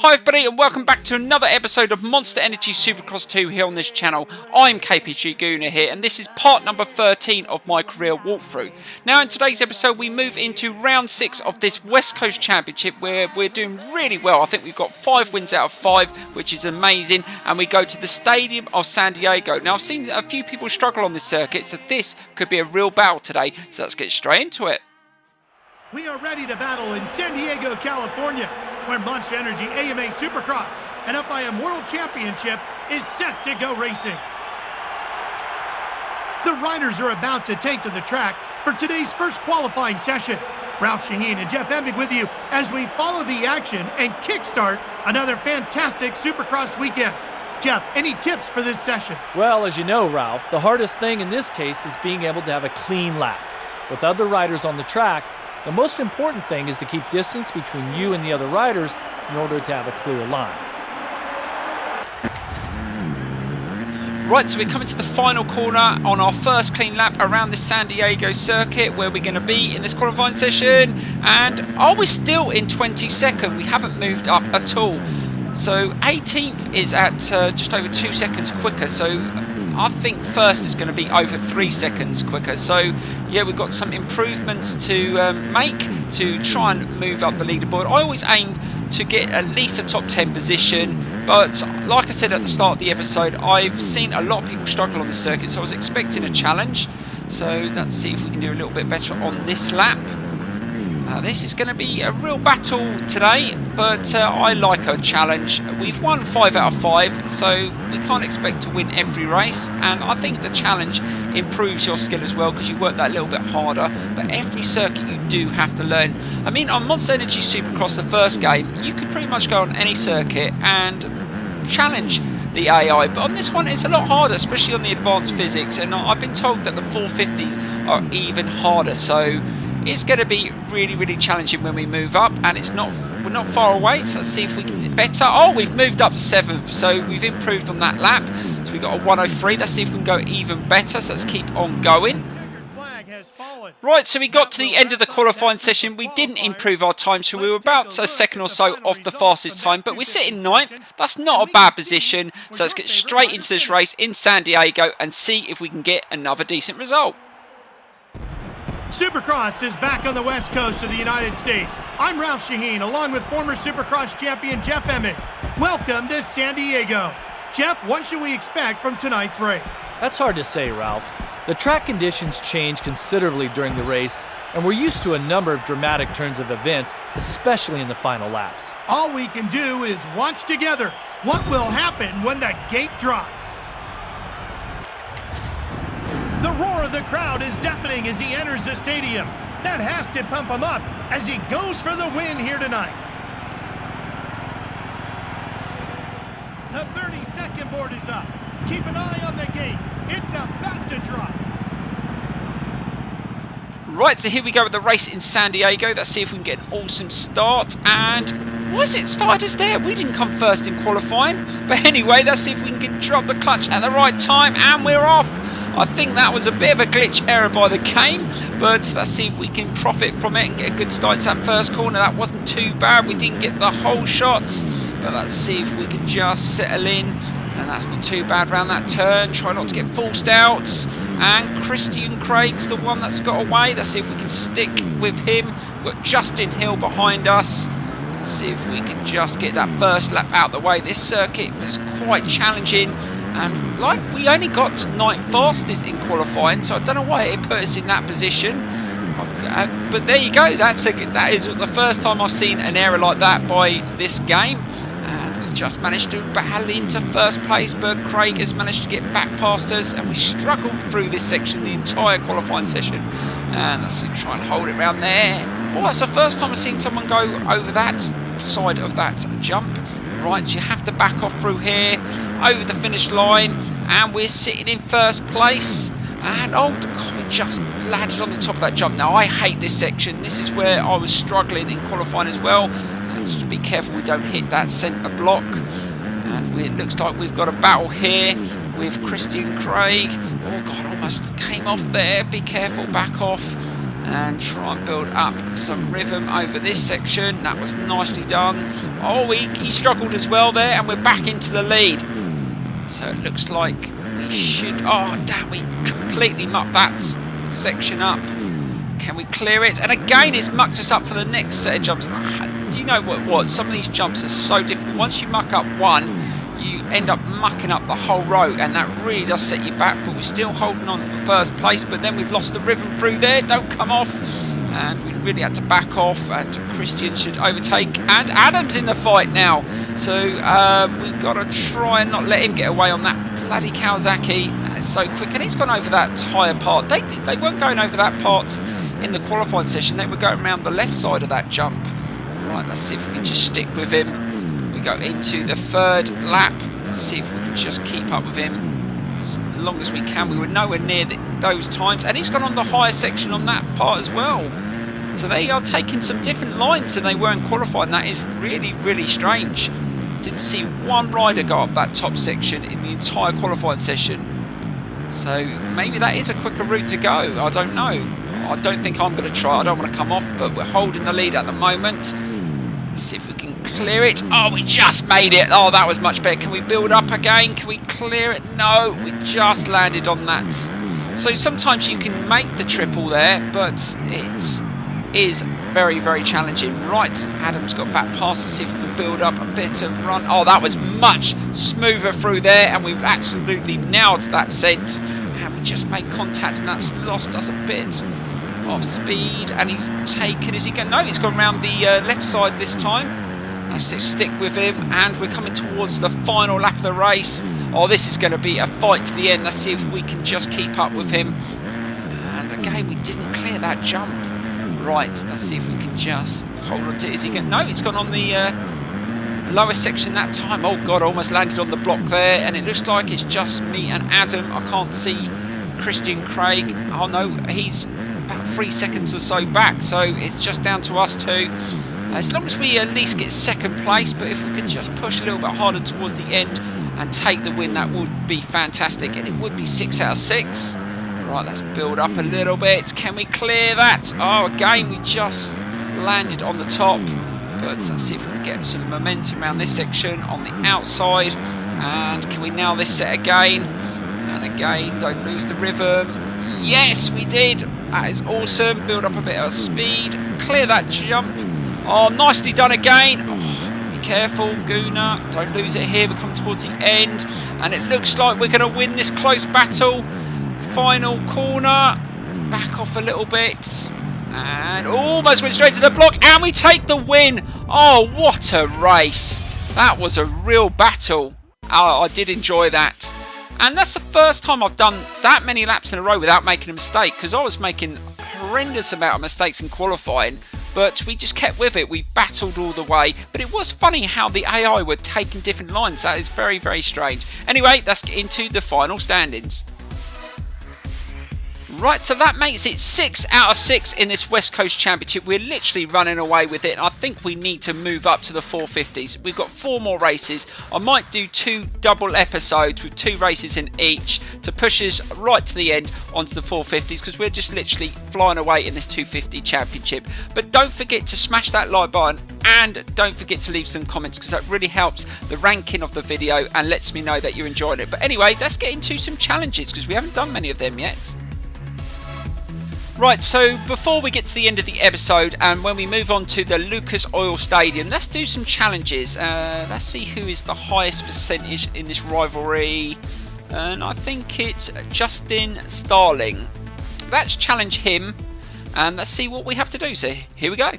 Hi everybody and welcome back to another episode of Monster Energy Supercross 2 here on this channel. I'm KPG-GOONER here and this is part number 13 of my career walkthrough. Now in today's episode we move into round 6 of this West Coast Championship where we're doing really well. I think we've got 5 wins out of 5, which is amazing, and we go to the Stadium of San Diego. Now I've seen a few people struggle on this circuit, so this could be a real battle today, so let's get straight into it. We are ready to battle in San Diego, California, where Monster Energy AMA Supercross and FIM World Championship is set to go racing. The riders are about to take to the track for today's first qualifying session. Ralph Shaheen and Jeff Emig with you as we follow the action and kickstart another fantastic Supercross weekend. Jeff, any tips for this session? Well, as you know, Ralph, the hardest thing in this case is being able to have a clean lap. With other riders on the track, the most important thing is to keep distance between you and the other riders in order to have a clear line. Right, so we're coming to the final corner on our first clean lap around the San Diego circuit where we're going to be in this qualifying session. And we're still in 22nd. We haven't moved up at all. So 18th is at just over 2 seconds quicker. So I think first is going to be over 3 seconds quicker. So yeah, we've got some improvements to make to try and move up the leaderboard. I always aim to get at least a top 10 position, but like I said at the start of the episode, I've seen a lot of people struggle on this circuit, so I was expecting a challenge. So let's see if we can do a little bit better on this lap. This is going to be a real battle today, but I like a challenge. We've won 5 out of 5, so we can't expect to win every race, and I think the challenge improves your skill as well because you work that little bit harder, but every circuit you do have to learn. I mean, on Monster Energy Supercross, the first game, you could pretty much go on any circuit and challenge the AI, but on this one it's a lot harder, especially on the advanced physics, and I've been told that the 450s are even harder, so it's going to be really challenging when we move up, and we're not far away, so let's see if we can get better. Oh, we've moved up to 7th, so we've improved on that lap. So we got a 103. Let's see if we can go even better, so let's keep on going. Right, so we got to the end of the qualifying session. We didn't improve our time, so we were about a second or so off the fastest time, but we're sitting 9th. That's not a bad position, so let's get straight into this race in San Diego and see if we can get another decent result. Supercross is back on the west coast of the United States. I'm Ralph Shaheen, along with former Supercross champion Jeff Emig. Welcome to San Diego. Jeff, what should we expect from tonight's race? That's hard to say, Ralph. The track conditions changed considerably during the race, and we're used to a number of dramatic turns of events, especially in the final laps. All we can do is watch together what will happen when the gate drops. The roar of the crowd is deafening as he enters the stadium. That has to pump him up as he goes for the win here tonight. The 30-second board is up. Keep an eye on the gate. It's about to drop. Right, so here we go with the race in San Diego. Let's see if we can get an awesome start. And was it started us there? We didn't come first in qualifying. But anyway, let's see if we can drop the clutch at the right time. And we're off. I think that was a bit of a glitch error by the game, but let's see if we can profit from it and get a good start to that first corner. That wasn't too bad. We didn't get the whole shots, but let's see if we can just settle in. And that's not too bad around that turn. Try not to get forced out. And Christian Craig's the one that's got away. Let's see if we can stick with him. We've got Justin Hill behind us. Let's see if we can just get that first lap out the way. This circuit was quite challenging. And like we only got 9th fastest in qualifying, so I don't know why it put us in that position. But there you go. That is the first time I've seen an error like that by this game. And we've just managed to battle into first place, but Craig has managed to get back past us, and we struggled through this section the entire qualifying session. And let's try and hold it around there. Oh, that's the first time I've seen someone go over that side of that jump. Right, so you have to back off through here, over the finish line, and we're sitting in first place. And oh, we just landed on the top of that jump. Now, I hate this section. This is where I was struggling in qualifying as well. Let's just be careful we don't hit that centre block. And it looks like we've got a battle here with Christian Craig. Oh, God, almost came off there. Be careful, back off. and try and build up some rhythm over this section. That was nicely done. Oh, he struggled as well there, and we're back into the lead. So it looks like we should... Oh, damn, we completely mucked that section up. Can we clear it? And again, it's mucked us up for the next set of jumps. Do you know what? Some of these jumps are so difficult. Once you muck up one, you end up mucking up the whole row, and that really does set you back. But we're still holding on for first place, but then we've lost the rhythm through there. Don't come off. And we really had to back off, and Christian should overtake. And Adam's in the fight now. So we've got to try and not let him get away on that bloody Kawasaki. That is so quick. And he's gone over that tyre part. They weren't going over that part in the qualifying session. They were going around the left side of that jump. Right, let's see if we can just stick with him. We go into the third lap. Let's see if we can just keep up with him as long as we can. We were nowhere near those times. And he's gone on the higher section on that part as well. So they are taking some different lines than they were in qualifying. That is really, really strange. Didn't see one rider go up that top section in the entire qualifying session. So maybe that is a quicker route to go. I don't know. I don't think I'm going to try. I don't want to come off, but we're holding the lead at the moment. Let's see if we can clear it. Oh, we just made it. Oh, that was much better. Can we build up again? Can we clear it? No, we just landed on that. So sometimes you can make the triple there, but it is very, very challenging. Right, Adam's got back past. Let's see if we can build up a bit of run. Oh, that was much smoother through there, and we've absolutely nailed that scent. And we just made contact, and that's lost us a bit of speed. And he's taken, is he going? No, he's gone around the left side this time. Let's just stick with him, and we're coming towards the final lap of the race. Oh, this is going to be a fight to the end. Let's see if we can just keep up with him. And again, we didn't clear that jump. Right, let's see if we can just hold on to it. Is he going? No, he's gone on the lower section that time. Oh God, I almost landed on the block there, and it looks like it's just me and Adam. I can't see Christian Craig. Oh no, he's about 3 seconds or so back, so it's just down to us two. As long as we at least get second place, but if we could just push a little bit harder towards the end and take the win, that would be fantastic, and it would be 6 out of 6. Right, let's build up a little bit. Can we clear that? Oh, again, we just landed on the top. But let's see if we can get some momentum around this section on the outside. And can we nail this set again? And again, don't lose the rhythm. Yes, we did. That is awesome. Build up a bit of speed. Clear that jump. Oh, nicely done again. Oh, be careful, Gooner. Don't lose it here. We're coming towards the end. And it looks like we're going to win this close battle. Final corner, back off a little bit, and almost went straight to the block, and we take the win. Oh, what a race. That was a real battle. Oh, I did enjoy that. And that's the first time I've done that many laps in a row without making a mistake, because I was making a horrendous amount of mistakes in qualifying, but we just kept with it. We battled all the way, but it was funny how the AI were taking different lines. That is very, very strange. Anyway, let's get into the final standings. Right, so that makes it 6 out of 6 in this West Coast Championship. We're literally running away with it, and I think we need to move up to the 450s. We've got 4 more races. I might do 2 double episodes with 2 races in each to push us right to the end onto the 450s, because we're just literally flying away in this 250 Championship. But don't forget to smash that like button, and don't forget to leave some comments, because that really helps the ranking of the video and lets me know that you're enjoying it. But anyway, let's get into some challenges, because we haven't done many of them yet. Right, so before we get to the end of the episode and when we move on to the Lucas Oil Stadium, let's do some challenges. Let's see who is the highest percentage in this rivalry. And I think it's Justin Starling. Let's challenge him and let's see what we have to do. So here we go.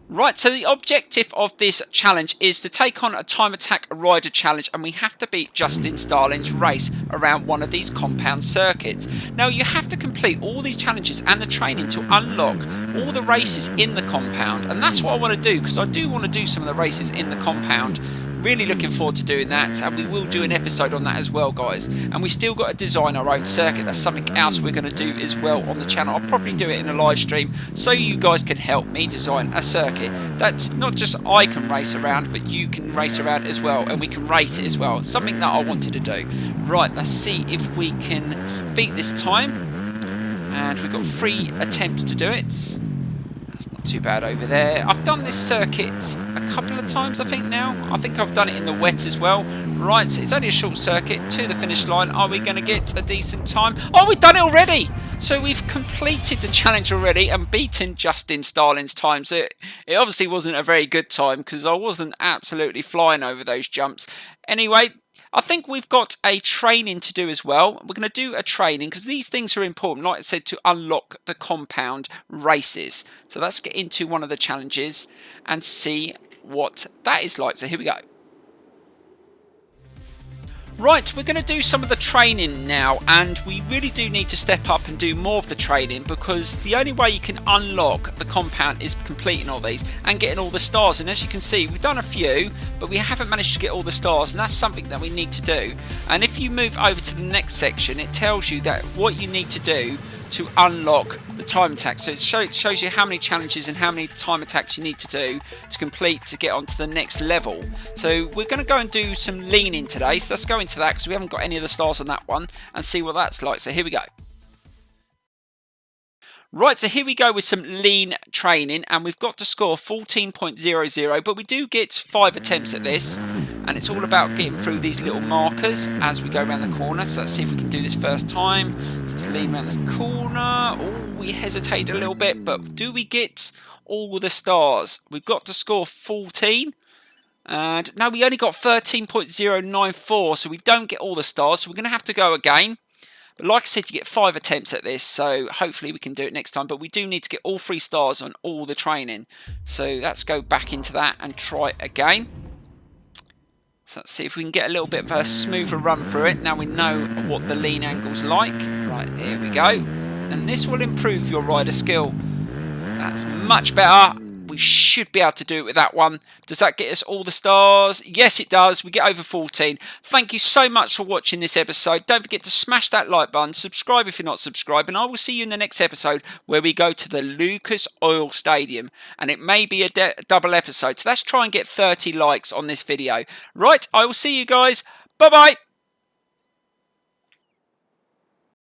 Right, so the objective of this challenge is to take on a time attack rider challenge, and we have to beat Justin Starling's race around one of these compound circuits. Now you have to complete all these challenges and the training to unlock all the races in the compound, and that's what I want to do, because I do want to do some of the races in the compound. Really looking forward to doing that, and we will do an episode on that as well, guys. And we still got to design our own circuit. That's something else we're going to do as well on the channel. I'll probably do it in a live stream so you guys can help me design a circuit that's not just I can race around, but you can race around as well, and we can rate it as well. It's something that I wanted to do. Right, let's see if we can beat this time. And we've got 3 attempts to do it. That's not too bad over there. I've done this circuit a couple of times, I think now. I think I've done it in the wet as well. Right, so it's only a short circuit to the finish line. Are we going to get a decent time? Oh, we've done it already! So we've completed the challenge already and beaten Justin Starling's time. So it obviously wasn't a very good time because I wasn't absolutely flying over those jumps. Anyway, I think we've got a training to do as well. We're going to do a training because these things are important, like I said, to unlock the compound races. So let's get into one of the challenges and see what that is like. So here we go. Right, we're going to do some of the training now, and we really do need to step up and do more of the training because the only way you can unlock the compound is completing all these and getting all the stars. And as you can see, we've done a few, but we haven't managed to get all the stars, and that's something that we need to do. And if you move over to the next section, it tells you that what you need to do to unlock the time attack. So it shows you how many challenges and how many time attacks you need to do to complete to get onto the next level. So we're going to go and do some leaning today. So let's go into that because we haven't got any of the stars on that one and see what that's like. So here we go. Right, so here we go with some lean training, and we've got to score 14.00, but we do get 5 attempts at this, and it's all about getting through these little markers as we go around the corner. So let's see if we can do this first time. So let's lean around this corner. Oh, we hesitate a little bit, but do we get all the stars? We've got to score 14. And no, we only got 13.094, so we don't get all the stars, so we're going to have to go again. But like I said, you get 5 attempts at this, so hopefully we can do it next time. But we do need to get all 3 stars on all the training. So let's go back into that and try it again. So let's see if we can get a little bit of a smoother run through it. Now we know what the lean angle's like. Right, here we go. And this will improve your rider skill. That's much better. We should be able to do it with that one. Does that get us all the stars? Yes, it does. We get over 14. Thank you so much for watching this episode. Don't forget to smash that like button. Subscribe if you're not subscribed. And I will see you in the next episode where we go to the Lucas Oil Stadium. And it may be a double episode. So let's try and get 30 likes on this video. Right, I will see you guys. Bye-bye.